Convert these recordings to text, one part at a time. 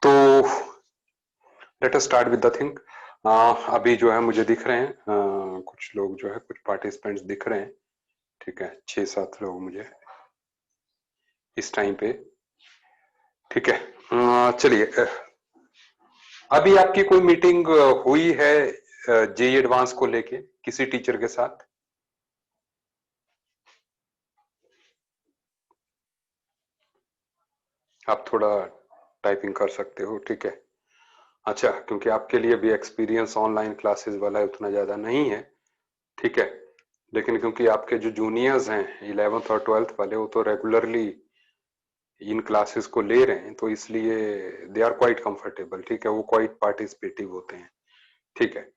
तो let us start with the thing. अभी जो है मुझे दिख रहे हैं कुछ लोग जो है, कुछ पार्टिसिपेंट्स दिख रहे हैं। ठीक है, 6-7 लोग मुझे इस टाइम पे। ठीक है, चलिए। अभी आपकी कोई मीटिंग हुई है जेई एडवांस को लेके किसी टीचर के साथ? आप थोड़ा टाइपिंग कर सकते हो, ठीक है। अच्छा, क्योंकि आपके लिए भी एक्सपीरियंस ऑनलाइन क्लासेस वाला उतना ज्यादा नहीं है, ठीक है। लेकिन क्योंकि आपके जो जूनियर्स हैं 11th और 12th वाले, वो तो रेगुलरली इन क्लासेस को ले रहे हैं, तो इसलिए दे आर क्वाइट कंफर्टेबल, ठीक है। वो क्वाइट पार्टिसिपेटिव होते हैं, ठीक है।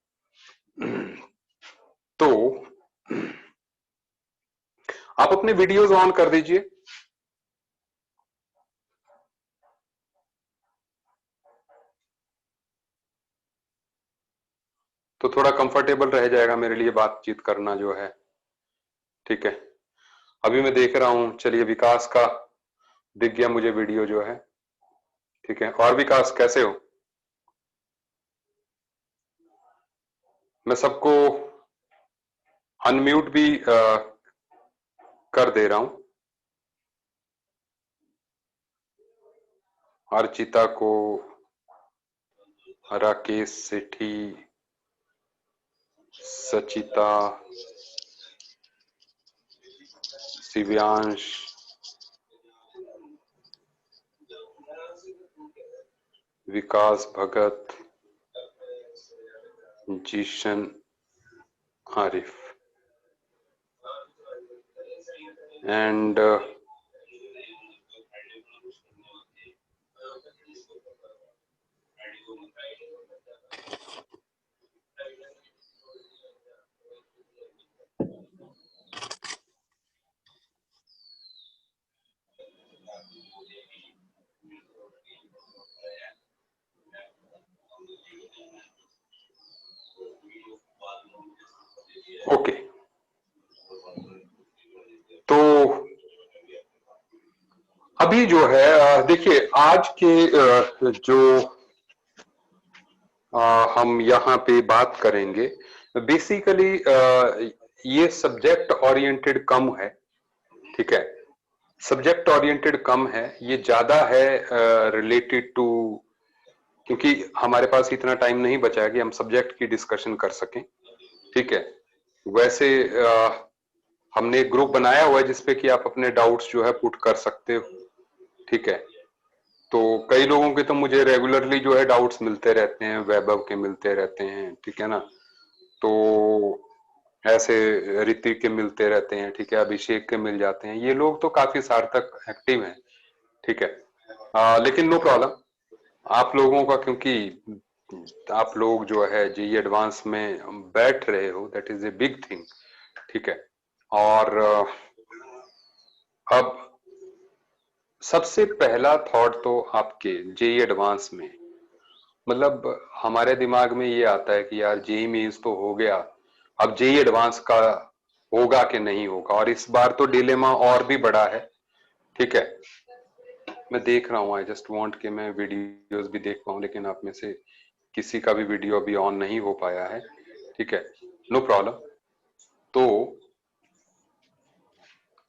तो आप अपने वीडियोस ऑन कर दीजिए। तो थोड़ा कंफर्टेबल रह जाएगा मेरे लिए बातचीत करना जो है, ठीक है। अभी मैं देख रहा हूं, चलिए विकास का दिख गया मुझे वीडियो जो है, ठीक है। और विकास कैसे हो? मैं सबको अनम्यूट भी कर दे रहा हूं। अर्चिता को, राकेश सेठी, सचिता, शिव्यांश, विकास भगत, जीशन, आरिफ एंड ओके। तो अभी जो है देखिए, आज के जो हम यहाँ पे बात करेंगे, बेसिकली ये सब्जेक्ट ओरिएंटेड कम है, ठीक है। सब्जेक्ट ओरिएंटेड कम है, ये ज्यादा है रिलेटेड टू, क्योंकि हमारे पास इतना टाइम नहीं बचा है कि हम सब्जेक्ट की डिस्कशन कर सकें, ठीक है। वैसे हमने एक ग्रुप बनाया हुआ है जिसपे कि आप अपने डाउट्स जो है पुट कर सकते हो, ठीक है। तो कई लोगों के तो मुझे रेगुलरली जो है डाउट्स मिलते रहते हैं, वैभव के मिलते रहते हैं, ठीक है ना। तो ऐसे ऋतिक के मिलते रहते हैं, ठीक है, अभिषेक के मिल जाते हैं। ये लोग तो काफी सार्थक एक्टिव हैं, ठीक है। लेकिन नो प्रॉब्लम, आप लोगों का, क्योंकि आप लोग जो है जी एडवांस में बैठ रहे हो, that is a big thing, ठीक है। और अब सबसे पहला थॉट तो आपके जेई एडवांस में, मतलब हमारे दिमाग में ये आता है कि यार जेई मीन्स तो हो गया, अब जेई एडवांस का होगा कि नहीं होगा। और इस बार तो डिलेमा और भी बड़ा है, ठीक है। मैं देख रहा हूँ, आई जस्ट वांट कि मैं वीडियोस भी देख पाऊं, लेकिन आप में से किसी का भी वीडियो अभी ऑन नहीं हो पाया है, ठीक है। No problem. तो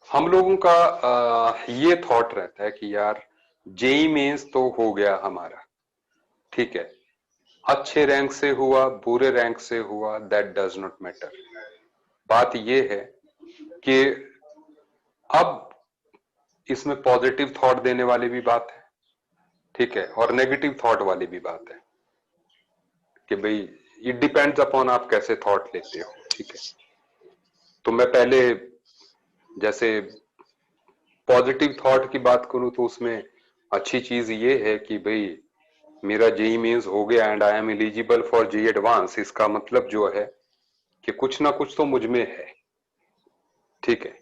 हम लोगों का ये थॉट रहता है कि यार जेई मेंस तो हो गया हमारा, ठीक है। अच्छे रैंक से हुआ, बुरे रैंक से हुआ, दैट डज नॉट मैटर। बात ये है कि अब इसमें पॉजिटिव थॉट देने वाली भी बात है, ठीक है, और नेगेटिव थॉट वाली भी बात है कि भाई इट डिपेंड्स अपॉन आप कैसे थॉट लेते हो, ठीक है। तो मैं पहले जैसे पॉजिटिव थॉट की बात करूं, तो उसमें अच्छी चीज ये है कि भाई मेरा जेई मेंस हो गया and I am eligible for JEE advance. इसका मतलब जो है कि कुछ ना कुछ तो मुझ में है, ठीक है।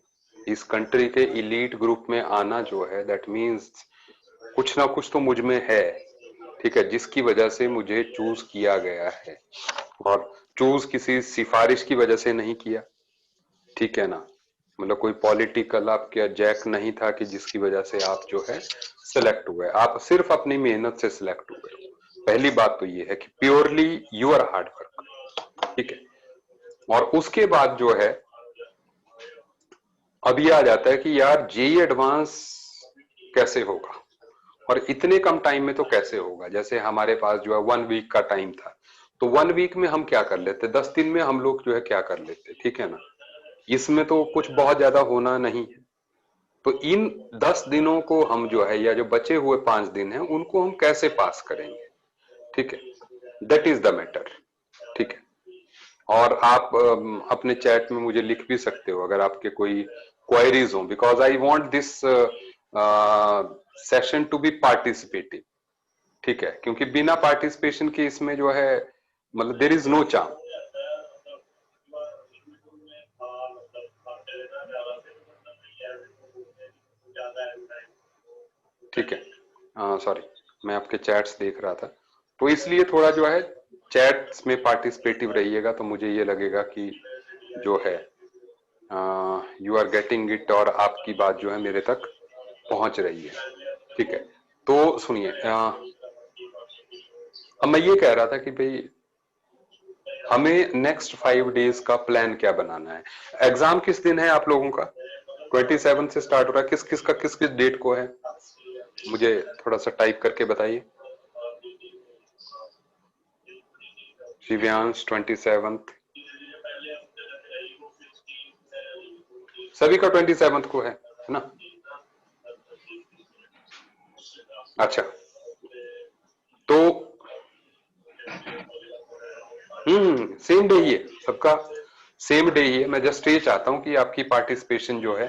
इस कंट्री के इलीट ग्रुप में आना जो है, दैट मीन्स कुछ ना कुछ तो मुझ में है, ठीक है, जिसकी वजह से मुझे चूज किया गया है। और चूज किसी सिफारिश की वजह से नहीं किया, ठीक है ना। मतलब कोई पॉलिटिकल आपके जैक नहीं था कि जिसकी वजह से आप जो है सिलेक्ट हुए, आप सिर्फ अपनी मेहनत से सिलेक्ट हुए। पहली बात तो ये है कि प्योरली यूर हार्ड वर्क, ठीक है। और उसके बाद जो है अब ये आ जाता है कि यार जेई एडवांस कैसे होगा, और इतने कम टाइम में तो कैसे होगा। जैसे हमारे पास जो है 1 वीक का टाइम था, तो 1 वीक में हम क्या कर लेते, 10 दिन में हम लोग जो है क्या कर लेते, ठीक है ना। इसमें तो कुछ बहुत ज्यादा होना नहीं है। तो इन 10 दिनों को हम जो है, या जो बचे हुए 5 दिन हैं, उनको हम कैसे पास करेंगे, ठीक है। दैट इज द मैटर, ठीक है। और आप अपने चैट में मुझे लिख भी सकते हो अगर आपके कोई क्वेरीज हो, because I want this session to be participative, ठीक है। क्योंकि बिना पार्टिसिपेशन के इसमें जो है मतलब देर इज नो चांस, ठीक है। सॉरी, मैं आपके चैट्स देख रहा था, तो इसलिए थोड़ा जो है चैट्स में पार्टिसिपेटिव रहिएगा, तो मुझे ये लगेगा कि जो है यू आर गेटिंग इट, और आपकी बात जो है मेरे तक पहुंच रही है, ठीक है। तो सुनिए, अब मैं ये कह रहा था कि भाई हमें नेक्स्ट 5 डेज का प्लान क्या बनाना है। एग्जाम किस दिन है आप लोगों का? 27 से स्टार्ट हो रहा है, किस किस का किस किस डेट को है, मुझे थोड़ा सा टाइप करके बताइए। शिव्यांश 27, सभी का 27 को है ना? अच्छा, तो सेम डे ही है सबका, सेम डे ही है। मैं जस्ट ये चाहता हूं कि आपकी पार्टिसिपेशन जो है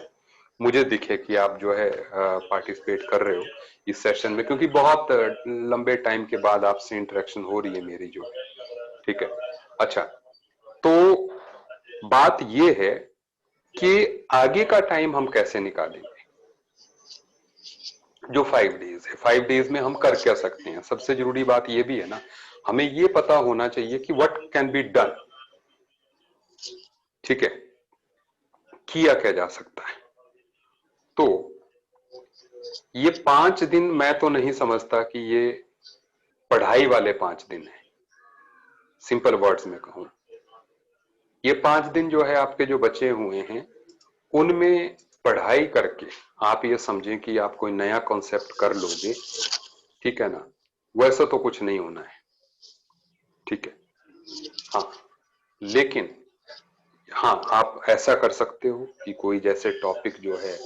मुझे दिखे कि आप जो है पार्टिसिपेट कर रहे हो इस सेशन में, क्योंकि बहुत लंबे टाइम के बाद आपसे इंटरेक्शन हो रही है मेरी जो है, ठीक है। अच्छा, तो बात ये है कि आगे का टाइम हम कैसे निकालेंगे। जो 5 डेज है, 5 डेज में हम कर क्या सकते हैं, सबसे जरूरी बात ये भी है ना, हमें ये पता होना चाहिए कि व्हाट कैन बी डन, ठीक है, किया क्या जा सकता है। तो ये 5 दिन मैं तो नहीं समझता कि ये पढ़ाई वाले 5 दिन है, सिंपल वर्ड्स में कहूं, ये 5 दिन जो है आपके जो बचे हुए हैं, उनमें पढ़ाई करके आप ये समझें कि आप कोई नया कॉन्सेप्ट कर लोगे, ठीक है ना। वैसा तो कुछ नहीं होना है, ठीक है। हाँ, लेकिन हाँ, आप ऐसा कर सकते हो कि कोई जैसे टॉपिक जो है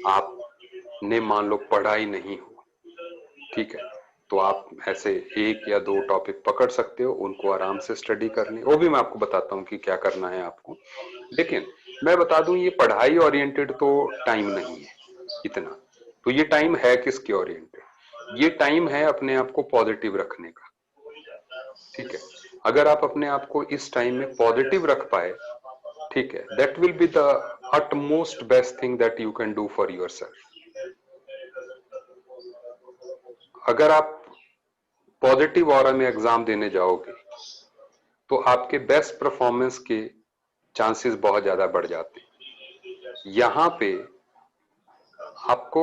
आपने मान लो पढ़ा ही नहीं हो, ठीक है, तो आप ऐसे 1 या 2 टॉपिक पकड़ सकते हो, उनको आराम से स्टडी करनी, वो भी मैं आपको बताता हूँ कि क्या करना है आपको। लेकिन मैं बता दूं, ये पढ़ाई ओरिएंटेड तो टाइम नहीं है इतना। तो ये टाइम है किसके ओरिएंटेड, ये टाइम है अपने आप को पॉजिटिव रखने का, ठीक है। अगर आप अपने आप को इस टाइम में पॉजिटिव रख पाए, ठीक है, that will be the utmost best thing that you can do for your self. अगर आप पॉजिटिव ऑरा में एग्जाम देने जाओगे तो आपके बेस्ट परफॉर्मेंस के चांसेस बहुत ज्यादा बढ़ जाते हैं। यहां पे आपको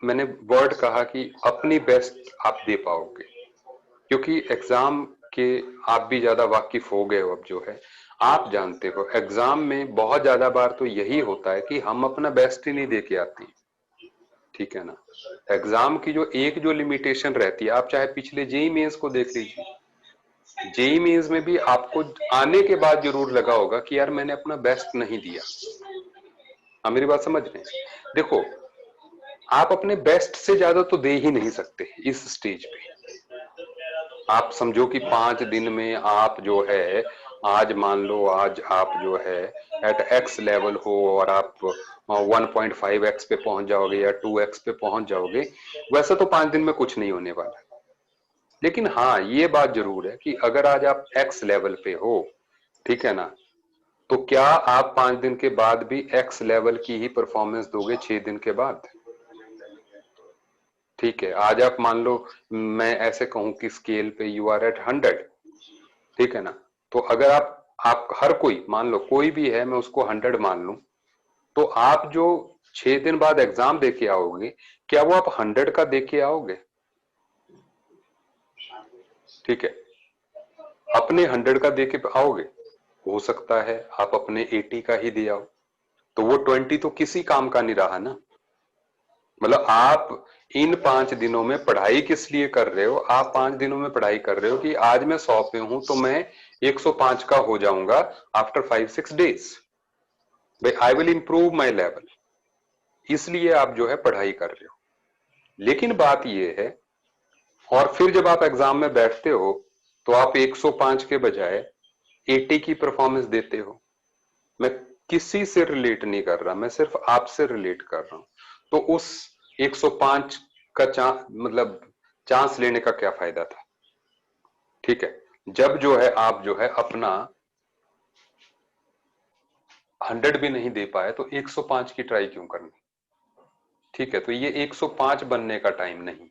मैंने वर्ड कहा कि अपनी बेस्ट आप दे पाओगे, क्योंकि एग्जाम के आप भी ज्यादा वाकिफ हो गए हो अब जो है, आप जानते हो एग्जाम में बहुत ज्यादा बार तो यही होता है कि हम अपना बेस्ट ही नहीं दे के आते, ठीक है ना। एग्जाम की जो लिमिटेशन रहती है, आप चाहे पिछले जेई मेंस को देख लीजिए, जेई मेंस में भी आपको आने के बाद जरूर लगा होगा कि यार मैंने अपना बेस्ट नहीं दिया। हाँ, मेरी बात समझ रहे हैं? देखो, आप अपने बेस्ट से ज्यादा तो दे ही नहीं सकते इस स्टेज पे। आप समझो कि 5 दिन में आप जो है, आज मान लो आज आप जो है एट एक्स लेवल हो और आप 1.5x पे पहुंच जाओगे या 2x पे पहुंच जाओगे, वैसे तो 5 दिन में कुछ नहीं होने वाला। लेकिन हाँ, ये बात जरूर है कि अगर आज आप एक्स लेवल पे हो, ठीक है ना, तो क्या आप 5 दिन के बाद भी एक्स लेवल की ही परफॉर्मेंस दोगे 6 दिन के बाद? ठीक है, आज आप मान लो मैं ऐसे कहूं कि स्केल पे यू आर एट 100, ठीक है ना, तो अगर आप हर कोई मान लो कोई भी है, मैं उसको 100 मान लूं, तो आप जो 6 दिन बाद एग्जाम दे के आओगे, क्या वो आप 100 का दे के आओगे? ठीक है, अपने 100 का दे के आओगे? हो सकता है आप अपने 80 का ही दे आओ, तो वो 20 तो किसी काम का नहीं रहा ना। मतलब आप इन 5 दिनों में पढ़ाई किस लिए कर रहे हो? आप 5 दिनों में पढ़ाई कर रहे हो कि आज मैं 100 पे हूं तो मैं 105 का हो जाऊंगा आफ्टर 5-6 डेज। भाई I will improve my level, इसलिए आप जो है पढ़ाई कर रहे हो। लेकिन बात यह है, और फिर जब आप एग्जाम में बैठते हो तो आप 105 के बजाय 80 की परफॉर्मेंस देते हो। मैं किसी से रिलेट नहीं कर रहा, मैं सिर्फ आपसे रिलेट कर रहा हूं। तो उस 105 का चांस, मतलब चांस लेने का क्या फायदा था? ठीक है, जब जो है आप जो है अपना 100 भी नहीं दे पाए तो 105 की ट्राई क्यों करनी? ठीक है, तो ये 105 बनने का टाइम नहीं है,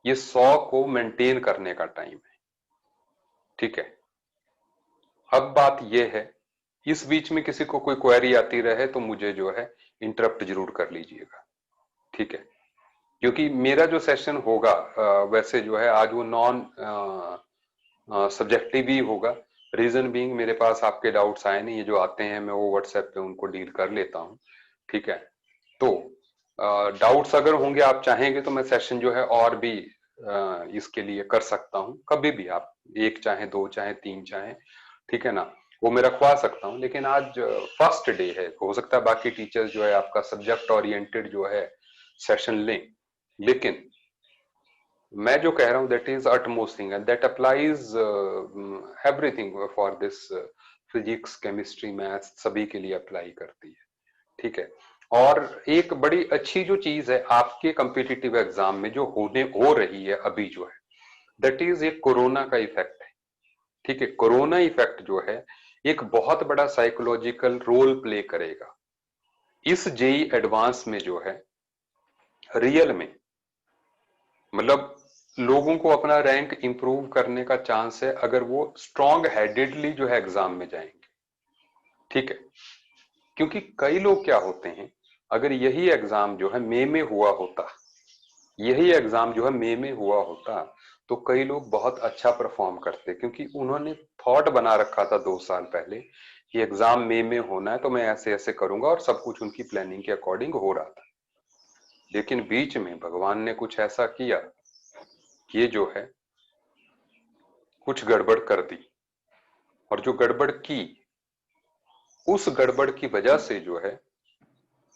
ये 100 को मेंटेन करने का टाइम है। ठीक है, अब बात यह है, इस बीच में किसी को कोई क्वेरी आती रहे तो मुझे जो है इंटरप्ट जरूर कर लीजिएगा। ठीक है, क्योंकि मेरा जो सेशन होगा वैसे जो है आज वो नॉन सब्जेक्टिव ही होगा। रीजन बीइंग, मेरे पास आपके डाउट्स आए नहीं, ये जो आते हैं मैं वो व्हाट्सएप पे उनको डील कर लेता हूँ। ठीक है, तो डाउट्स अगर होंगे, आप चाहेंगे तो मैं सेशन जो है और भी इसके लिए कर सकता हूँ, कभी भी आप, एक चाहे दो चाहे तीन चाहे, ठीक है ना, वो मैं रखवा सकता हूँ। लेकिन आज फर्स्ट डे है, हो सकता है बाकी टीचर्स जो है आपका सब्जेक्ट ओरिएंटेड जो है सेशन लें, लेकिन मैं जो कह रहा हूं that is utmost thing and that applies everything for this physics chemistry maths, सभी के लिए अप्लाई करती है। ठीक है, और एक बड़ी अच्छी जो चीज है आपके कम्पिटिटिव एग्जाम में जो हो रही है अभी जो है, दैट इज एक कोरोना का इफेक्ट है। ठीक है, कोरोना इफेक्ट जो है एक बहुत बड़ा साइकोलॉजिकल रोल प्ले करेगा इस जेई एडवांस में जो है, रियल में। मतलब लोगों को अपना रैंक इंप्रूव करने का चांस है अगर वो स्ट्रांग हेडेडली जो है एग्जाम में जाएंगे। ठीक है, क्योंकि कई लोग क्या होते हैं, अगर यही एग्जाम जो है मई में हुआ होता, यही एग्जाम जो है मई में हुआ होता, तो कई लोग बहुत अच्छा परफॉर्म करते, क्योंकि उन्होंने थॉट बना रखा था 2 साल पहले कि एग्जाम मई में होना है तो मैं ऐसे ऐसे करूंगा, और सब कुछ उनकी प्लानिंग के अकॉर्डिंग हो रहा था। लेकिन बीच में भगवान ने कुछ ऐसा किया कि ये जो है कुछ गड़बड़ कर दी, और जो गड़बड़ की, उस गड़बड़ की वजह से जो है,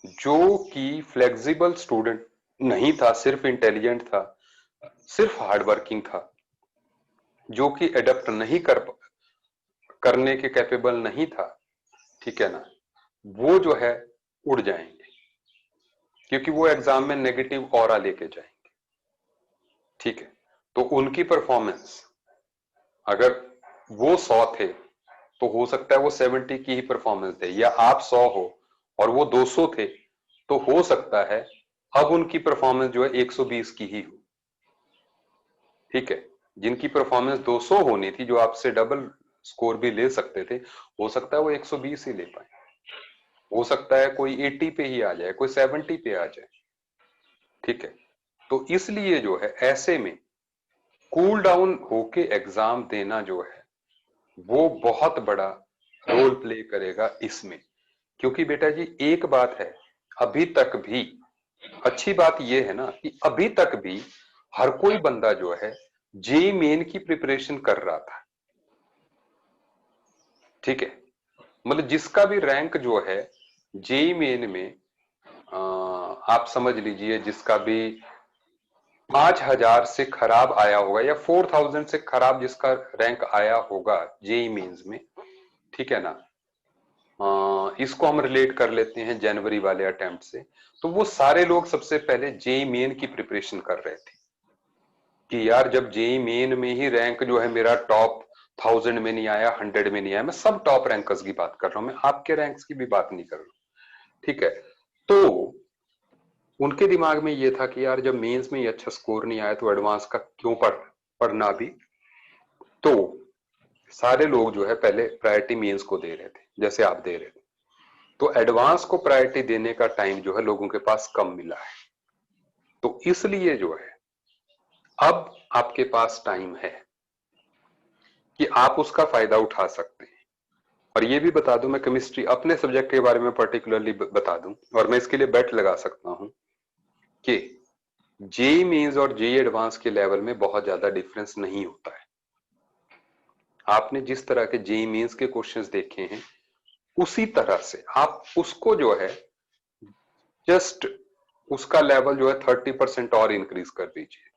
जो कि फ्लेक्सिबल स्टूडेंट नहीं था, सिर्फ इंटेलिजेंट था, सिर्फ हार्डवर्किंग था, जो कि एडेप्ट नहीं करने के कैपेबल नहीं था, ठीक है ना, वो जो है उड़ जाएंगे, क्योंकि वो एग्जाम में नेगेटिव ऑरा लेके जाएंगे। ठीक है, तो उनकी परफॉर्मेंस, अगर वो 100 थे तो हो सकता है वो 70 की ही परफॉर्मेंस दे, या आप 100 हो और वो 200 थे तो हो सकता है अब उनकी परफॉर्मेंस जो है 120 की ही हो। ठीक है, जिनकी परफॉर्मेंस 200 होनी थी, जो आपसे डबल स्कोर भी ले सकते थे, हो सकता है वो 120 ही ले पाए, हो सकता है कोई 80 पे ही आ जाए, कोई 70 पे आ जाए। ठीक है, तो इसलिए जो है ऐसे में कूल डाउन होके एग्जाम देना जो है वो बहुत बड़ा रोल प्ले करेगा इसमें। क्योंकि बेटा जी एक बात है, अभी तक भी अच्छी बात यह है ना कि अभी तक भी हर कोई बंदा जो है जेई मेन की प्रिपरेशन कर रहा था। ठीक है, मतलब जिसका भी रैंक जो है जेई मेन में, आप समझ लीजिए जिसका भी 5,000 से खराब आया होगा या 4,000 से खराब जिसका रैंक आया होगा जेई मेंस में, ठीक है ना, इसको हम रिलेट कर लेते हैं जनवरी वाले अटेम्प्ट से, तो वो सारे लोग सबसे पहले जेई मेन की प्रिपरेशन कर रहे थे कि यार जब जेई मेन में ही रैंक जो है मेरा टॉप 1000 में नहीं आया, 100 में नहीं आया, मैं सब टॉप रैंकर्स की बात कर रहा हूं, मैं आपके रैंक्स की भी बात नहीं कर रहा हूं। ठीक है, तो उनके दिमाग में ये था कि यार जब मेंस में ही अच्छा स्कोर नहीं आया तो एडवांस का क्यों पढ़ना भी। तो सारे लोग जो है पहले प्रायोरिटी मेंस को दे रहे थे, जैसे आप दे रहे थे। तो एडवांस को प्रायोरिटी देने का टाइम जो है लोगों के पास कम मिला है। तो इसलिए जो है अब आपके पास टाइम है कि आप उसका फायदा उठा सकते हैं। और ये भी बता दूं, मैं केमिस्ट्री अपने सब्जेक्ट के बारे में पर्टिकुलरली बता दूं, और मैं इसके लिए बेट लगा सकता हूं कि जेई मेंस और जेई एडवांस के लेवल में बहुत ज्यादा डिफरेंस नहीं होता है। आपने जिस तरह के जेई मेंस के क्वेश्चंस देखे हैं उसी तरह से आप उसको जो है जस्ट उसका लेवल जो है 30% और इंक्रीज कर दीजिए।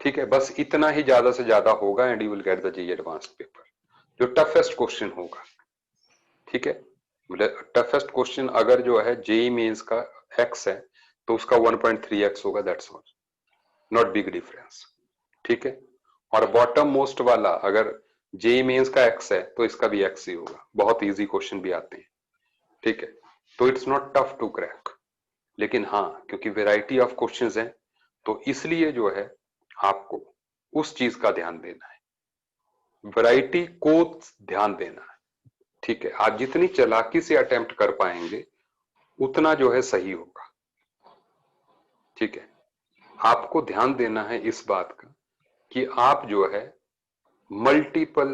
ठीक है, बस इतना ही ज्यादा से ज्यादा होगा and you will get the JEE advance paper, जो टफेस्ट क्वेश्चन होगा। ठीक है, मतलब टफेस्ट क्वेश्चन अगर जो है जेई मेंस का एक्स है तो उसका 1.3x होगा, that's all, not big difference. ठीक है, और बॉटम मोस्ट वाला अगर जेई मेंस का एक्स है तो इसका भी एक्स ही होगा। बहुत इजी क्वेश्चन भी आते हैं। ठीक है, तो it's not tough to crack, लेकिन हाँ क्योंकि वेराइटी ऑफ क्वेश्चंस हैं तो इसलिए जो है आपको उस चीज का ध्यान देना है, वैरायटी को ध्यान देना है। ठीक है, आप जितनी चालाकी से अटेम्प्ट कर पाएंगे उतना जो है सही होगा। ठीक है, आपको ध्यान देना है इस बात का कि आप जो है multiple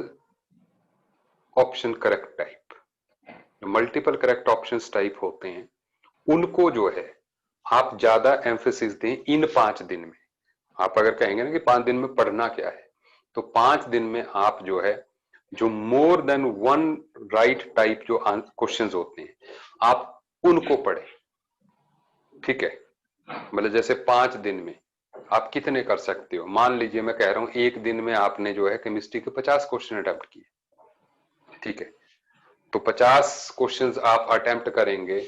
option correct type, multiple correct options type होते हैं उनको जो है आप ज्यादा एम्फेसिस दें इन 5 दिन में। आप अगर कहेंगे ना कि 5 दिन में पढ़ना क्या है, तो 5 दिन में आप जो है जो more than one right type जो क्वेश्चंस होते हैं आप उनको पढ़ें। ठीक है, मतलब जैसे 5 दिन में आप कितने कर सकते हो। मान लीजिए मैं कह रहा हूं एक दिन में आपने जो है केमिस्ट्री के 50 क्वेश्चन अटेम्प्ट किए। ठीक है, तो 50 क्वेश्चंस आप अटेम्प्ट करेंगे,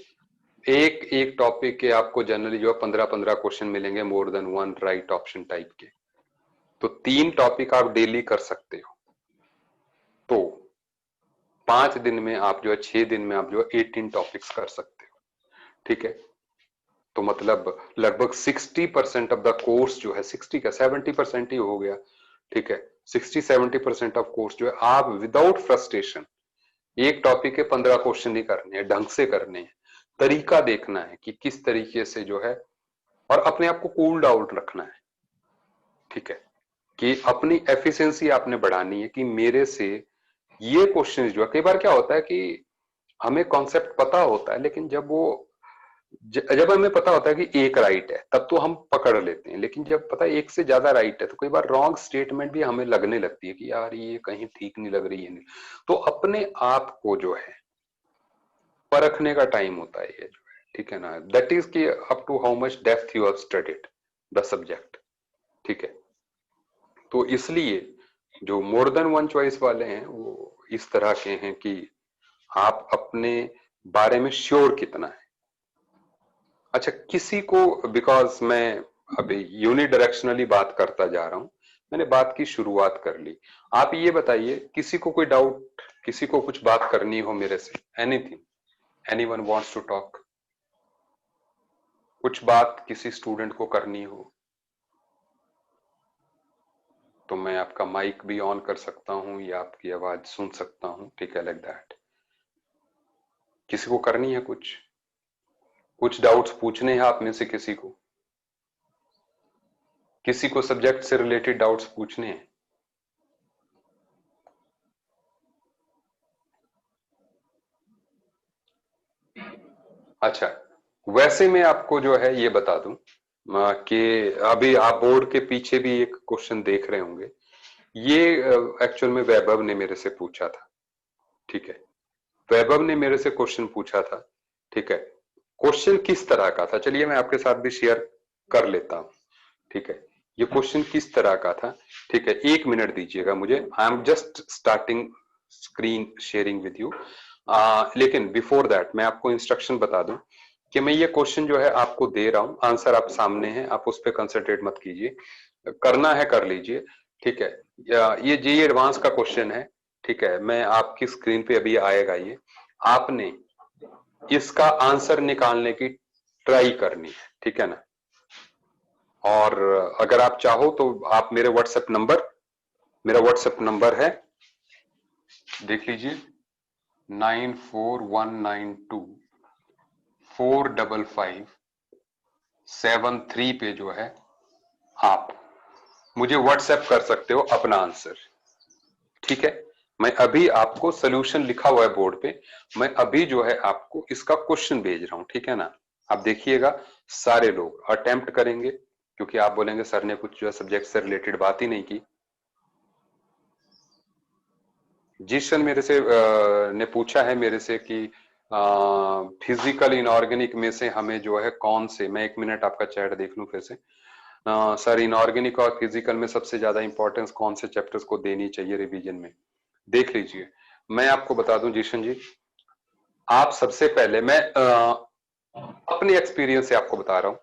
एक एक टॉपिक के आपको जनरली जो है 15-15 क्वेश्चन मिलेंगे more than one right option type के। तो 3 टॉपिक आप डेली कर सकते हो। तो 5 दिन में आप जो है 6 दिन में आप जो है 18 टॉपिक्स कर सकते हो। ठीक है, तो मतलब लगभग 60% ऑफ द कोर्स जो है, 60 का 70% ही हो गया। ठीक है, 60-70% ऑफ कोर्स जो है आप विदाउट फ्रस्ट्रेशन, एक टॉपिक के 15 क्वेश्चन नहीं करने हैं, ढंग से करने हैं। तरीका देखना है कि किस तरीके से जो है, और अपने आप को कूल डाउन रखना है। ठीक है, कि अपनी एफिशिएंसी आपने बढ़ानी है कि मेरे से ये क्वेश्चन जो है, कई बार क्या होता है कि हमें कॉन्सेप्ट पता होता है लेकिन जब हमें पता होता है कि एक राइट है तब तो हम पकड़ लेते हैं, लेकिन जब पता है एक से ज्यादा राइट है तो कई बार रॉन्ग स्टेटमेंट भी हमें लगने लगती है कि यार ये कहीं ठीक नहीं लग रही है। नहीं, तो अपने आप को जो है परखने का टाइम होता है ये जो है। ठीक है ना, दैट इज कि up to how much depth you have studied the subject. ठीक है, तो इसलिए जो मोर देन वन चॉइस वाले हैं वो इस तरह के हैं कि आप अपने बारे में श्योर कितना है। अच्छा, किसी को, बिकॉज मैं अभी यूनिडायरेक्शनली बात करता जा रहा हूं, मैंने बात की शुरुआत कर ली। आप ये बताइए किसी को कोई डाउट, किसी को कुछ बात करनी हो मेरे से, anything, anyone wants to talk, कुछ बात किसी स्टूडेंट को करनी हो तो मैं आपका माइक भी ऑन कर सकता हूं या आपकी आवाज सुन सकता हूं। ठीक है, लाइक दैट। किसी को करनी है कुछ, कुछ डाउट्स पूछने हैं आप में से किसी को सब्जेक्ट से रिलेटेड डाउट्स पूछने हैं। अच्छा, वैसे मैं आपको जो है ये बता दूं कि अभी आप बोर्ड के पीछे भी एक क्वेश्चन देख रहे होंगे, ये एक्चुअल में वैभव ने मेरे से पूछा था। ठीक है, वैभव ने मेरे से क्वेश्चन पूछा था। ठीक है, क्वेश्चन किस तरह का था चलिए मैं आपके साथ भी शेयर कर लेता हूं। ठीक है, ये क्वेश्चन किस तरह का था। ठीक है, 1 मिनट दीजिएगा मुझे, आई am just starting screen sharing with you. लेकिन बिफोर दैट मैं आपको इंस्ट्रक्शन बता दूं कि मैं ये क्वेश्चन जो है आपको दे रहा हूं, आंसर आप सामने है, आप उस पर कंसंट्रेट मत कीजिए, करना है कर लीजिए। ठीक है, ये जेईई एडवांस का क्वेश्चन है। ठीक है, मैं आपकी स्क्रीन पे अभी आएगा ये, आपने इसका आंसर निकालने की ट्राई करनी है। ठीक है ना, और अगर आप चाहो तो आप मेरा व्हाट्सएप नंबर है, देख लीजिए, 94192 4557 पे जो है आप मुझे व्हाट्सएप कर सकते हो अपना आंसर। ठीक है, मैं अभी आपको सोल्यूशन लिखा हुआ है बोर्ड पे, मैं अभी जो है आपको इसका क्वेश्चन भेज रहा हूं। ठीक है ना, आप देखिएगा सारे लोग अटेम्प्ट करेंगे, क्योंकि आप बोलेंगे सर ने कुछ जो है सब्जेक्ट से रिलेटेड बात ही नहीं की। जिशन मेरे से ने पूछा है मेरे से कि फिजिकल इनऑर्गेनिक में से हमें जो है कौन से, मैं 1 मिनट आपका चैट देख लूं फिर से। सर इनऑर्गेनिक और फिजिकल में सबसे ज्यादा इंपॉर्टेंस कौन से चैप्टर्स को देनी चाहिए रिवीजन में, देख लीजिए। मैं आपको बता दूं जिशन जी, आप सबसे पहले मैं अपने एक्सपीरियंस से आपको बता रहा हूं,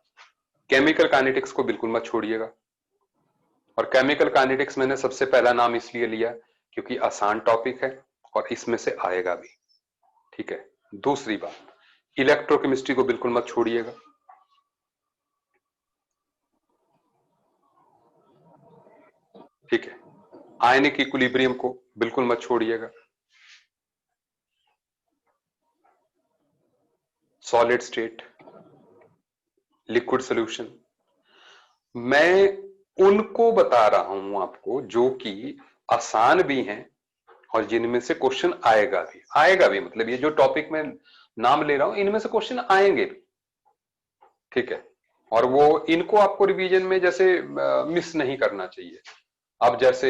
केमिकल काइनेटिक्स को बिल्कुल मत छोड़िएगा। और केमिकल काइनेटिक्स मैंने सबसे पहला नाम इसलिए लिया क्योंकि आसान टॉपिक है और इसमें से आएगा भी। ठीक है, दूसरी बात, इलेक्ट्रोकेमिस्ट्री को बिल्कुल मत छोड़िएगा। ठीक है, आयनिक इक्विलिब्रियम को बिल्कुल मत छोड़िएगा। सॉलिड स्टेट, लिक्विड सॉल्यूशन, मैं उनको बता रहा हूं आपको जो कि आसान भी हैं और जिनमें से क्वेश्चन आएगा भी मतलब ये जो टॉपिक में नाम ले रहा हूं इनमें से क्वेश्चन आएंगे भी। ठीक है, और वो इनको आपको रिवीजन में जैसे मिस नहीं करना चाहिए। अब जैसे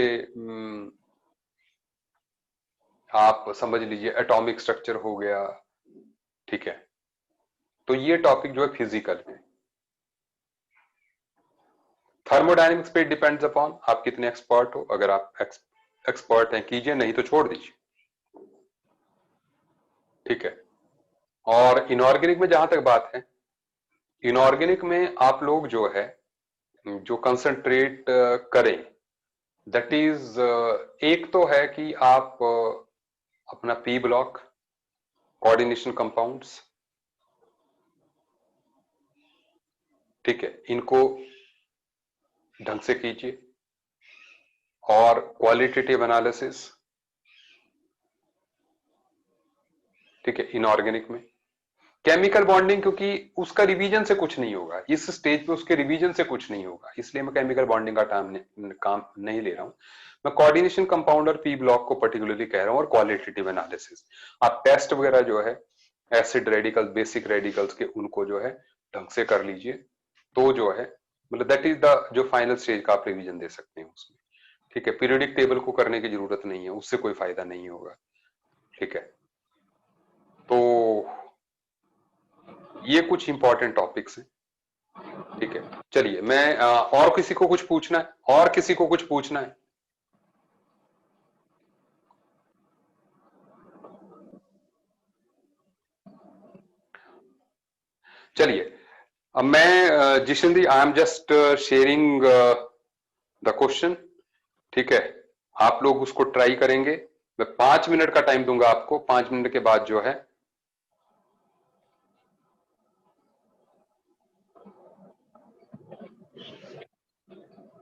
आप समझ लीजिए एटॉमिक स्ट्रक्चर हो गया। ठीक है, तो ये टॉपिक जो है फिजिकल है। थर्मोडायनेमिक्स पे डिपेंड्स अपॉन आप कितने एक्सपर्ट हो, अगर आप एक्सपर्ट हैं कीजिए, नहीं तो छोड़ दीजिए। ठीक है, और इनऑर्गेनिक में जहां तक बात है, इनऑर्गेनिक में आप लोग जो है जो कंसंट्रेट करें, दैट इज एक तो है कि आप अपना पी ब्लॉक, कोऑर्डिनेशन कंपाउंड्स, ठीक है, इनको ढंग से कीजिए। और क्वालिटेटिव एनालिसिस, ठीक है, इनऑर्गेनिक में। केमिकल बॉन्डिंग क्योंकि उसका रिवीजन से कुछ नहीं होगा, इस स्टेज पे उसके रिवीजन से कुछ नहीं होगा, इसलिए मैं केमिकल बॉन्डिंग का काम नहीं ले रहा हूं। मैं कोऑर्डिनेशन कंपाउंड और पी ब्लॉक को पर्टिकुलरली कह रहा हूं, और क्वालिटेटिव एनालिसिस। आप टेस्ट वगैरह जो है एसिड रेडिकल, बेसिक रेडिकल्स के, उनको जो है ढंग से कर लीजिए, तो जो है मतलब दैट इज द जो फाइनल स्टेज का आप रिवीजन दे सकते हैं उसमें। ठीक है, पीरियोडिक टेबल को करने की जरूरत नहीं है, उससे कोई फायदा नहीं होगा। ठीक है, तो ये कुछ इंपॉर्टेंट टॉपिक्स हैं। ठीक है, चलिए मैं और किसी को कुछ पूछना है, और किसी को कुछ पूछना है? चलिए, अब मैं जिशन दी, I am just sharing the question. ठीक है, आप लोग उसको ट्राई करेंगे। मैं 5 मिनट का टाइम दूंगा आपको, 5 मिनट के बाद जो है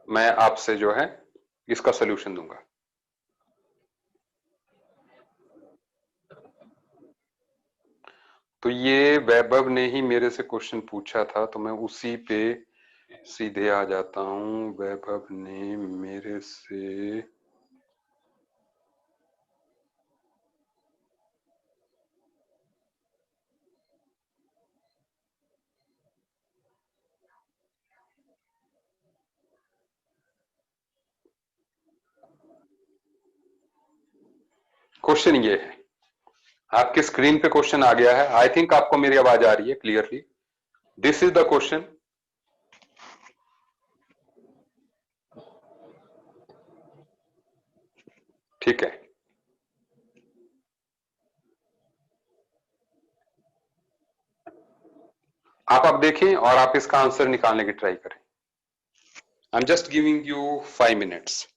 मैं आपसे जो है इसका सोल्यूशन दूंगा। तो ये वैभव ने ही मेरे से क्वेश्चन पूछा था, तो मैं उसी पे सीधे आ जाता हूं। वैभव ने मेरे से क्वेश्चन ये है, आपके स्क्रीन पे क्वेश्चन आ गया है, आई थिंक आपको मेरी आवाज आ रही है clearly. This is the question. ठीक है, आप अब देखें और आप इसका आंसर निकालने की ट्राई करें। आई am just giving you 5 minutes.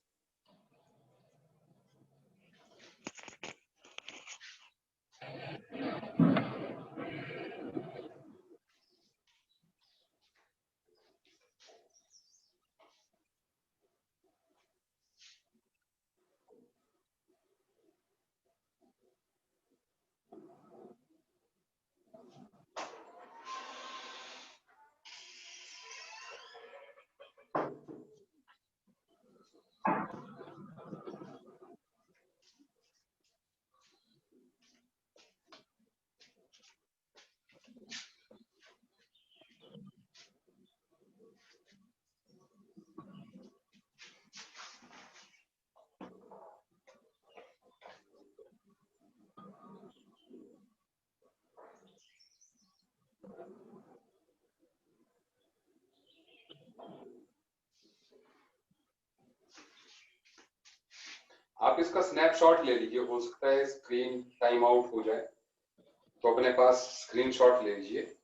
आप इसका स्नैपशॉट ले लीजिए, हो सकता है स्क्रीन टाइम आउट हो जाए, तो अपने पास स्क्रीनशॉट ले लीजिए।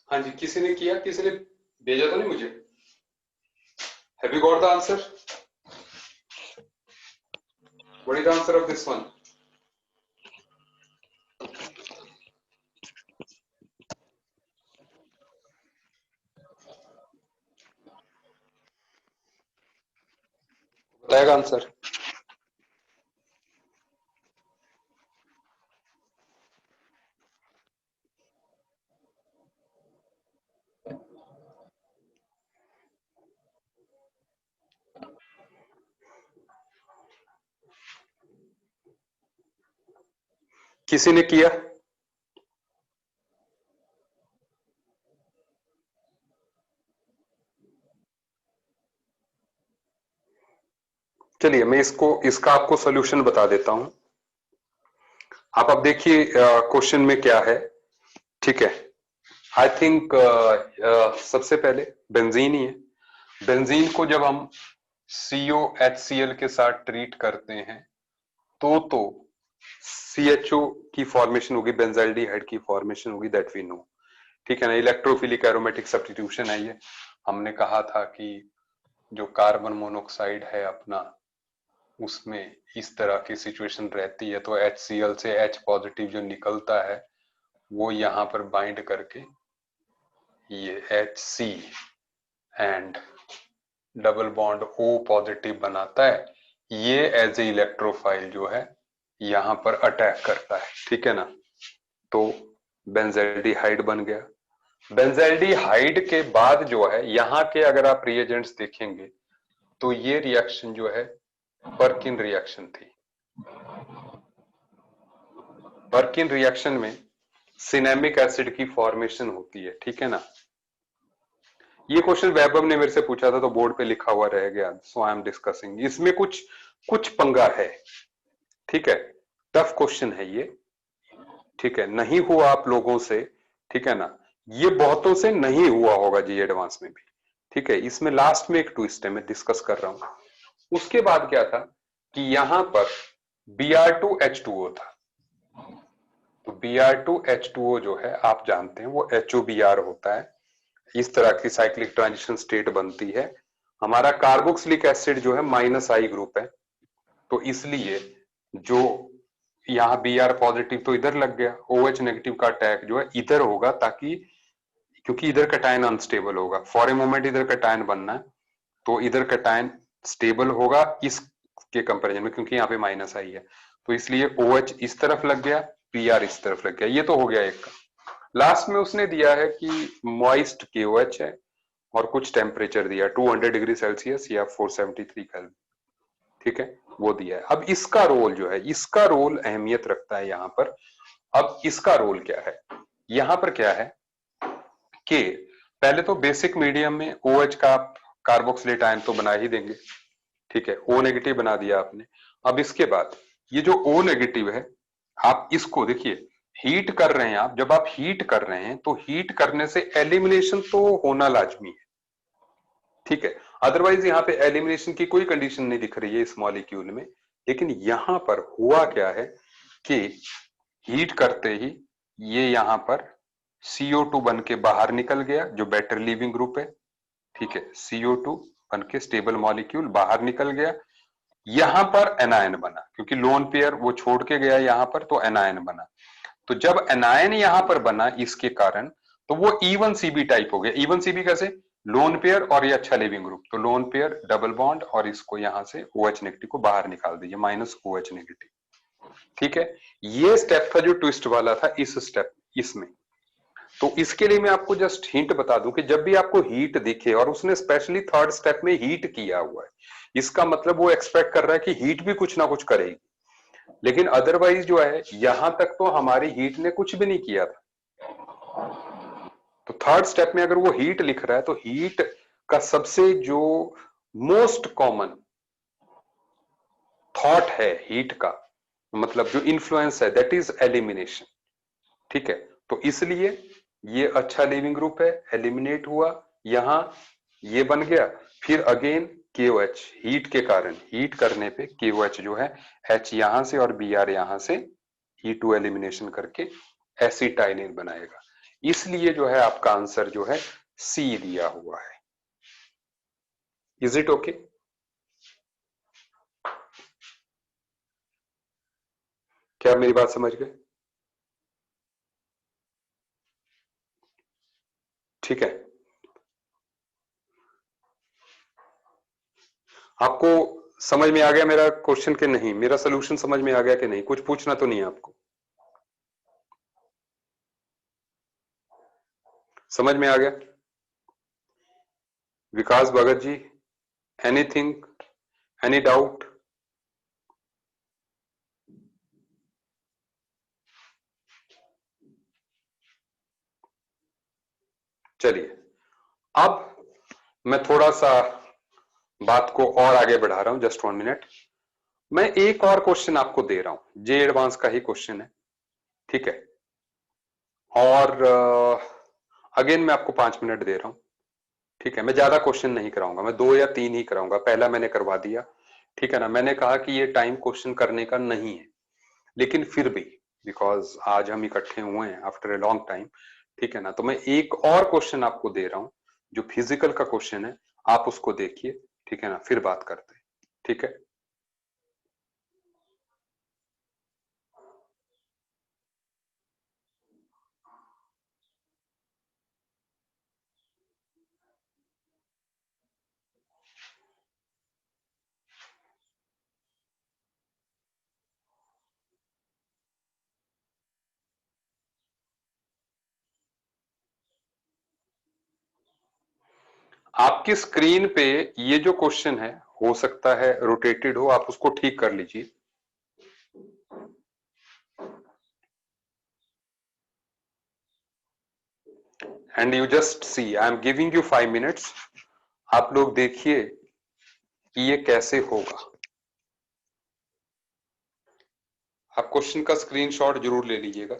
हाँ जी, किसी ने किया, किसी ने भेजा तो नहीं मुझे? Have you got the answer? What is the answer of this one? बताएगा आंसर? किसी ने किया? चलिए मैं इसका आपको सोल्यूशन बता देता हूं। आप अब देखिए क्वेश्चन में क्या है, ठीक है। आई थिंक सबसे पहले बेंजीन ही है। बेंजीन को जब हम COHCl के साथ ट्रीट करते हैं तो CHO की फॉर्मेशन होगी, बेंजाइल्डिहाइड की फॉर्मेशन होगी, दैट वी नो, ठीक है ना। इलेक्ट्रोफिलिक एरोमेटिक सब्स्टिट्यूशन है ये। हमने कहा था कि जो कार्बन मोनोऑक्साइड है अपना, उसमें इस तरह की सिचुएशन रहती है तो HCl से H पॉजिटिव जो निकलता है वो यहां पर बाइंड करके ये HC and double bond O positive बनाता है। ये एज ए इलेक्ट्रोफाइल जो है यहां पर अटैक करता है, ठीक है ना। तो बेंजाइल्डिहाइड बन गया। बेंजाइल्डिहाइड के बाद जो है यहाँ के अगर आप रिएजेंट्स देखेंगे तो ये रिएक्शन जो है पर्किन रिएक्शन थी। पर्किन रिएक्शन में सिनेमिक एसिड की फॉर्मेशन होती है, ठीक है ना। ये क्वेश्चन वैभव ने मेरे से पूछा था तो बोर्ड पे लिखा हुआ रह गया, सो आई एम डिस्कसिंग। इसमें कुछ कुछ पंगा है, ठीक है। टफ क्वेश्चन है ये, ठीक है। नहीं हुआ आप लोगों से, ठीक है ना। ये बहुतों से नहीं हुआ होगा जी एडवांस में भी, ठीक है। इसमें लास्ट में एक ट्विस्ट है, मैं डिस्कस कर रहा हूं। उसके बाद क्या था कि यहां पर Br2H2O था। तो Br2H2O जो है आप जानते हैं वो HOBr होता है। इस तरह की साइक्लिक ट्रांजिशन स्टेट बनती है। हमारा कार्बोक्सिलिक एसिड जो है -I ग्रुप है, तो इसलिए जो यहाँ Br पॉजिटिव तो इधर लग गया, OH नेगेटिव का अटैक जो है इधर होगा, ताकि क्योंकि इधर कटायन अनस्टेबल होगा। फॉर ए मोमेंट इधर कटायन बनना है तो इधर कटायन स्टेबल होगा इसके कंपैरिजन में, क्योंकि यहाँ पे -I है। तो इसलिए OH इस तरफ लग गया, Br इस तरफ लग गया। ये तो हो गया एक का। लास्ट में उसने दिया है कि मॉइस्ट KOH है और कुछ टेम्परेचर दिया 200 डिग्री सेल्सियस या 473 केल्विन, ठीक है, वो दिया है। अब इसका रोल जो है, इसका रोल अहमियत रखता है यहां पर। अब इसका रोल क्या है, यहां पर क्या है कि पहले तो बेसिक मीडियम में OH का आप कार्बोक्सिलेट आयन तो बना ही देंगे, ठीक है। O नेगेटिव बना दिया आपने। अब इसके बाद ये जो O नेगेटिव है, आप इसको देखिए, हीट कर रहे हैं आप। जब आप हीट कर रहे हैं तो हीट करने से एलिमिनेशन तो होना लाजमी है, ठीक है। अदरवाइज यहाँ पे एलिमिनेशन की कोई कंडीशन नहीं दिख रही है इस मॉलिक्यूल में। लेकिन यहां पर हुआ क्या है कि हीट करते ही ये यहां पर CO2 बन के बाहर निकल गया, जो बेटर लीविंग ग्रुप है, ठीक है। CO2 बन के स्टेबल मॉलिक्यूल बाहर निकल गया। यहां पर एनायन बना, क्योंकि लोन पेयर वो छोड़ के गया यहां पर, तो एनायन बना। तो जब एनायन यहां पर बना इसके कारण, तो वो E1CB टाइप हो गया। E1CB कैसे? लोन पेयर और ये अच्छा लिविंग ग्रुप, तो लोन पेयर डबल बॉन्ड और इसको यहां से OH नेगेटिव को बाहर निकाल दीजिए, -OH नेगेटिव, ठीक है। ये स्टेप था जो ट्विस्ट वाला था इस स्टेप इसमें। तो इसके लिए मैं आपको जस्ट हिंट बता दूं कि जब भी आपको हीट दिखे, और उसने स्पेशली थर्ड स्टेप में हीट किया हुआ है, इसका मतलब वो एक्सपेक्ट कर रहा है कि हीट भी कुछ ना कुछ करेगी। लेकिन अदरवाइज जो है यहां तक तो हमारी हीट ने कुछ भी नहीं किया था। तो थर्ड स्टेप में अगर वो हीट लिख रहा है तो हीट का सबसे जो मोस्ट कॉमन थॉट है हीट का, मतलब जो इन्फ्लुएंस है, दैट इज एलिमिनेशन, ठीक है। तो इसलिए ये अच्छा लिविंग ग्रुप है, एलिमिनेट हुआ, यहां ये बन गया। फिर अगेन KOH हीट के कारण, हीट करने पे KOH जो है H यहां से और Br यहां से E2 एलिमिनेशन करके एसिटाइलिन बनाएगा। इसलिए जो है आपका आंसर जो है सी दिया हुआ है। Is it okay? क्या आप मेरी बात समझ गए? ठीक है। आपको समझ में आ गया मेरा क्वेश्चन कि नहीं? मेरा सोल्यूशन समझ में आ गया कि नहीं? कुछ पूछना तो नहीं है आपको? समझ में आ गया? विकास Bhagat ji, anything, any doubt? चलिए, अब मैं थोड़ा सा बात को और आगे बढ़ा रहा हूं। Just 1 minute. मैं एक और क्वेश्चन आपको दे रहा हूं, जे एडवांस का ही क्वेश्चन है, ठीक है? और अगेन मैं आपको 5 मिनट दे रहा हूं, ठीक है? मैं ज्यादा क्वेश्चन नहीं कराऊंगा, मैं 2 या 3 ही कराऊंगा। पहला मैंने करवा दिया, ठीक है ना? मैंने कहा कि ये टाइम क्वेश्चन करने का नहीं है, लेकिन फिर भी बिकॉज आज हम इकट्ठे हुए हैं आफ्टर ए लॉन्ग टाइम, ठीक है ना? तो मैं एक और क्वेश्चन आपको दे रहा हूं जो फिजिकल का क्वेश्चन है, आप उसको देखिए, ठीक है ना? फिर बात करते हैं, ठीक है? आपकी स्क्रीन पे ये जो क्वेश्चन है, हो सकता है रोटेटेड हो, आप उसको ठीक कर लीजिए। And you just see, I am giving you 5 minutes. आप लोग देखिए कि ये कैसे होगा। आप क्वेश्चन का स्क्रीनशॉट जरूर ले लीजिएगा।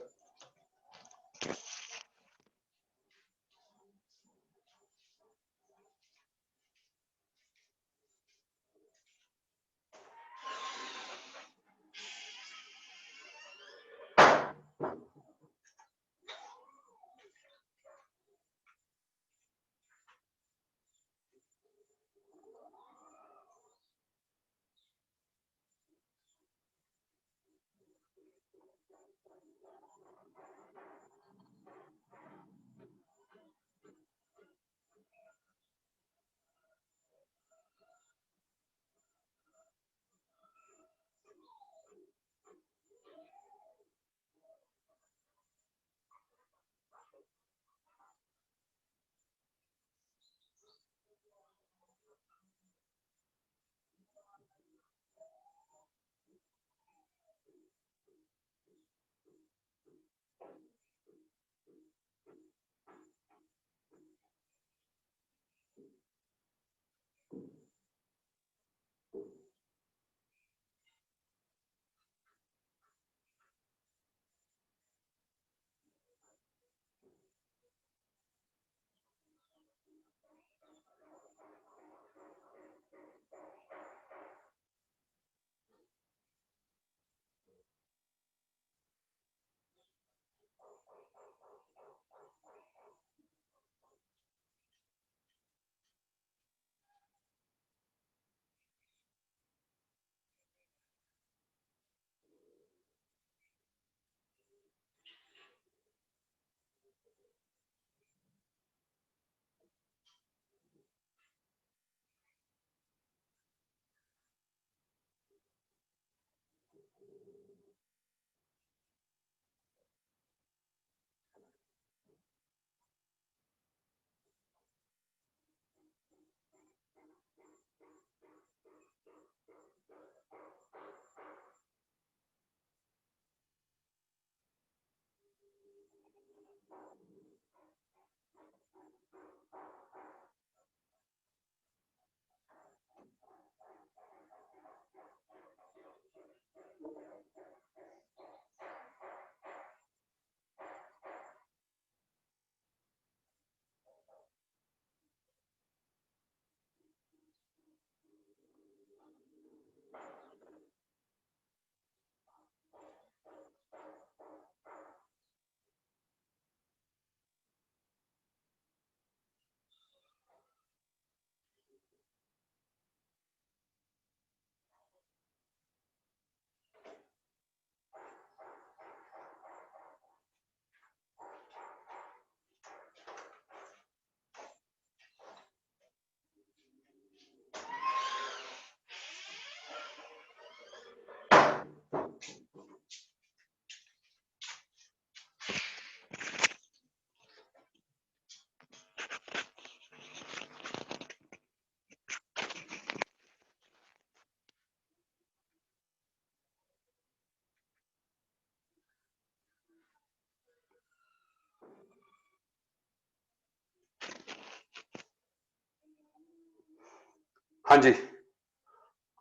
हाँ जी,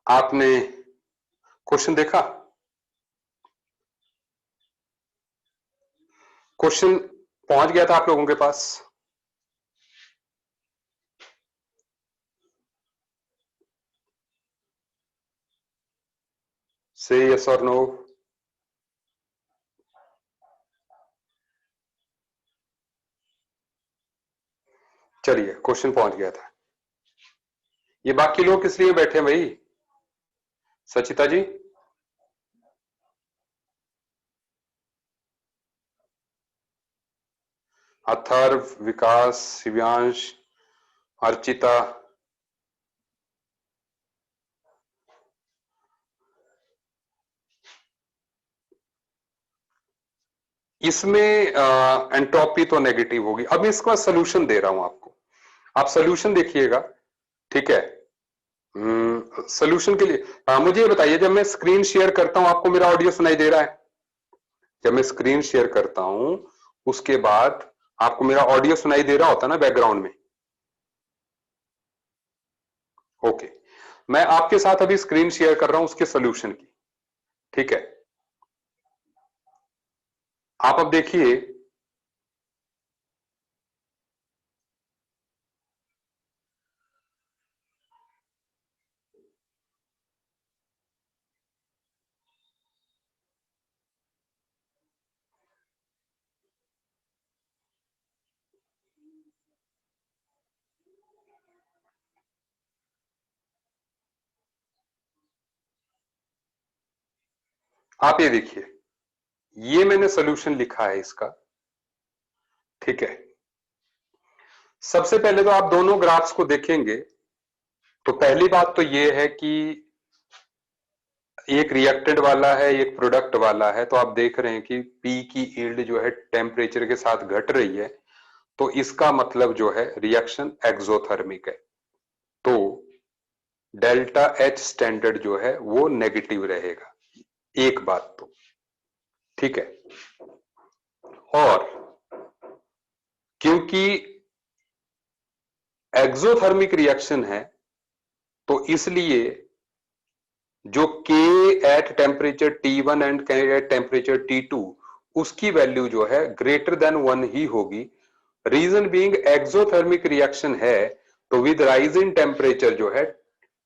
आपने क्वेश्चन देखा? क्वेश्चन पहुंच गया था आप लोगों के पास? से यस और नो? चलिए, क्वेश्चन पहुंच गया था। ये बाकी लोग किस लिए बैठे हैं भाई? सचिता जी, अथर्व, विकास, शिव्यांश, अर्चिता, इसमें एंट्रोपी तो नेगेटिव होगी। अब मैं इसका सोल्यूशन दे रहा हूं आपको, आप सोल्यूशन देखिएगा, ठीक है? सोल्यूशन के लिए मुझे ये बताइए, जब मैं स्क्रीन शेयर करता हूं आपको मेरा ऑडियो सुनाई दे रहा है? जब मैं स्क्रीन शेयर करता हूं उसके बाद आपको मेरा ऑडियो सुनाई दे रहा होता ना बैकग्राउंड में? ओके, मैं आपके साथ अभी स्क्रीन शेयर कर रहा हूं उसके सोल्यूशन की, ठीक है? आप अब देखिए, आप ये देखिए, ये मैंने सोल्यूशन लिखा है इसका, ठीक है? सबसे पहले तो आप दोनों ग्राफ्स को देखेंगे तो पहली बात तो ये है कि एक रिएक्टेंट वाला है, एक प्रोडक्ट वाला है, तो आप देख रहे हैं कि पी की यील्ड जो है टेम्परेचर के साथ घट रही है, तो इसका मतलब जो है रिएक्शन एक्सोथर्मिक है, तो डेल्टा एच स्टैंडर्ड जो है वो नेगेटिव रहेगा। एक बात तो ठीक है। और क्योंकि एक्सोथर्मिक रिएक्शन है तो इसलिए जो K at temperature T1 and K at temperature T2 उसकी वैल्यू जो है ग्रेटर देन 1 ही होगी। रीजन बीइंग एक्सोथर्मिक रिएक्शन है तो विद राइज इन टेम्परेचर जो है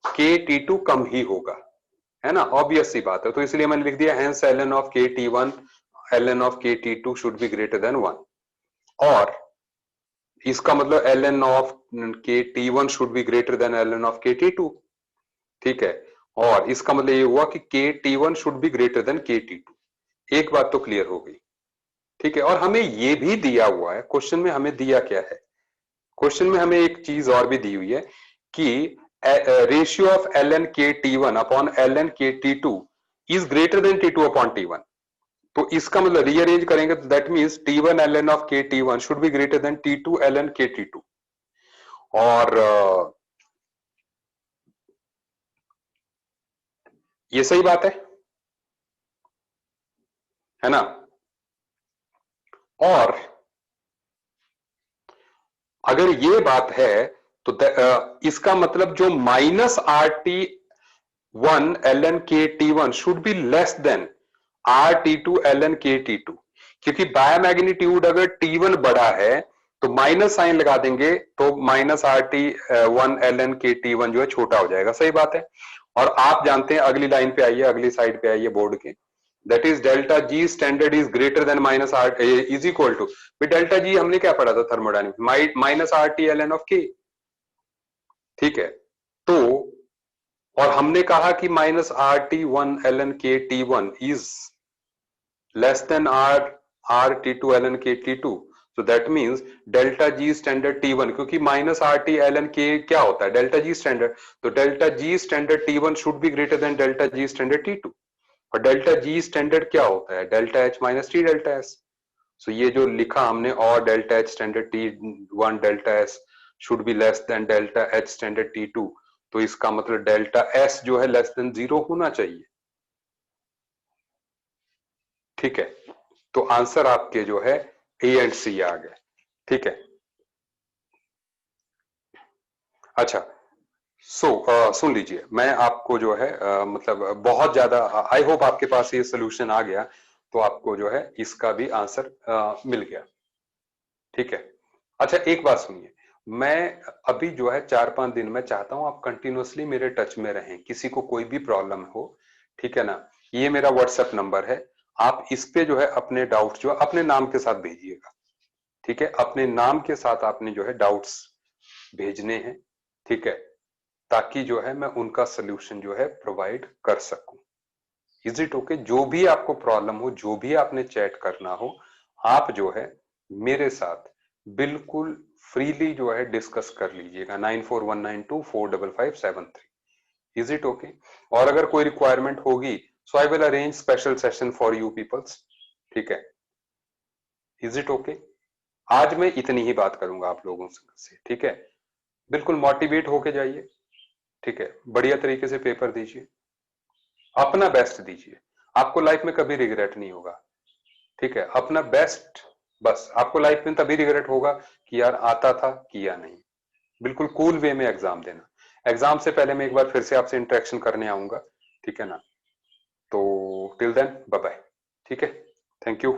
KT2 कम ही होगा, है ना? ऑब्वियस सी बात है, तो इसलिए मैंने लिख दिया hence ln of KT1 ln of KT2 should be greater then 1। और इसका मतलब ln of KT1 should be greater then ln of KT2, ठीक है? और इसका मतलब ये हुआ कि KT1 should be greater then KT2। एक बात तो क्लियर हो गई, ठीक है? और हमें ये भी दिया हुआ है क्वेश्चन में, हमें दिया क्या है क्वेश्चन में? हमें एक चीज और भी दी हुई है कि ratio of ln KT1 upon ln KT2 is greater then T2 upon T1। तो इसका मतलब रीअरेंज करेंगे तो that means T1 ln of KT1 should be greater then T2 ln KT2। और ये सही बात है ना? और अगर ये बात है तो इसका मतलब जो minus RT1 ln KT1 should be less then RT2 ln KT2, क्योंकि बायोमैग्नीट्यूड अगर T1 बड़ा है तो माइनस साइन लगा देंगे तो माइनस RT1 ln KT1 जो है छोटा हो जाएगा। सही बात है। और आप जानते हैं, अगली लाइन पे आइए, अगली साइड पे आइए बोर्ड के, that is delta G standard is greater than minus R is equal to, delta G हमने क्या पढ़ा था thermodynamics, minus R T L N of K, ठीक है? तो और हमने कहा कि minus R T one L N K T one is less than R T two L N K T two, so that means delta G standard T one, क्योंकि minus R T L N K क्या होता है delta G standard, तो delta G standard T one should be greater than delta G standard T two. और delta G standard क्या होता है? Delta H minus T delta S. So ये जो लिखा हमने, और delta H standard T one delta S should be less than delta H standard T two, तो इसका मतलब डेल्टा एस जो है लेस देन 0 होना चाहिए, ठीक है? तो आंसर आपके जो है ए एंड सी आ गए, ठीक है? अच्छा, सुन लीजिए, मैं आपको जो है मतलब बहुत ज्यादा, आई होप आपके पास ये सोल्यूशन आ गया, तो आपको जो है इसका भी आंसर मिल गया। ठीक है। अच्छा एक बात सुनिए, मैं अभी जो है 4-5 दिन में चाहता हूं आप कंटिन्यूअसली मेरे टच में रहें, किसी को कोई भी प्रॉब्लम हो, ठीक है ना, ये मेरा व्हाट्सएप नंबर है, आप इस पे जो है अपने डाउट्स जो है अपने नाम के साथ भेजिएगा। ठीक है, अपने नाम के साथ आपने जो है डाउट्स भेजने हैं। ठीक है, ताकि जो है मैं उनका सोल्यूशन जो है प्रोवाइड कर सकूं। Is it okay? जो भी आपको प्रॉब्लम हो, जो भी आपने चैट करना हो, आप जो है मेरे साथ बिल्कुल फ्रीली जो है डिस्कस कर लीजिएगा। 9419245573। Is it okay? और अगर कोई रिक्वायरमेंट होगी, so I will arrange special session for you peoples. ठीक है, इज इट ओके? आज मैं इतनी ही बात करूंगा आप लोगों से। ठीक है, बिल्कुल मोटिवेट होके जाइए। ठीक है, बढ़िया तरीके से पेपर दीजिए, अपना बेस्ट दीजिए, आपको लाइफ में कभी रिग्रेट नहीं होगा। ठीक है, अपना बेस्ट, बस आपको लाइफ में तभी रिग्रेट होगा कि यार आता था, किया नहीं। बिल्कुल कूल वे में एग्जाम देना। एग्जाम से पहले मैं एक बार फिर से आपसे इंटरेक्शन करने आऊंगा। ठीक है ना, तो टिल देन बाय बाय। ठीक है, थैंक यू।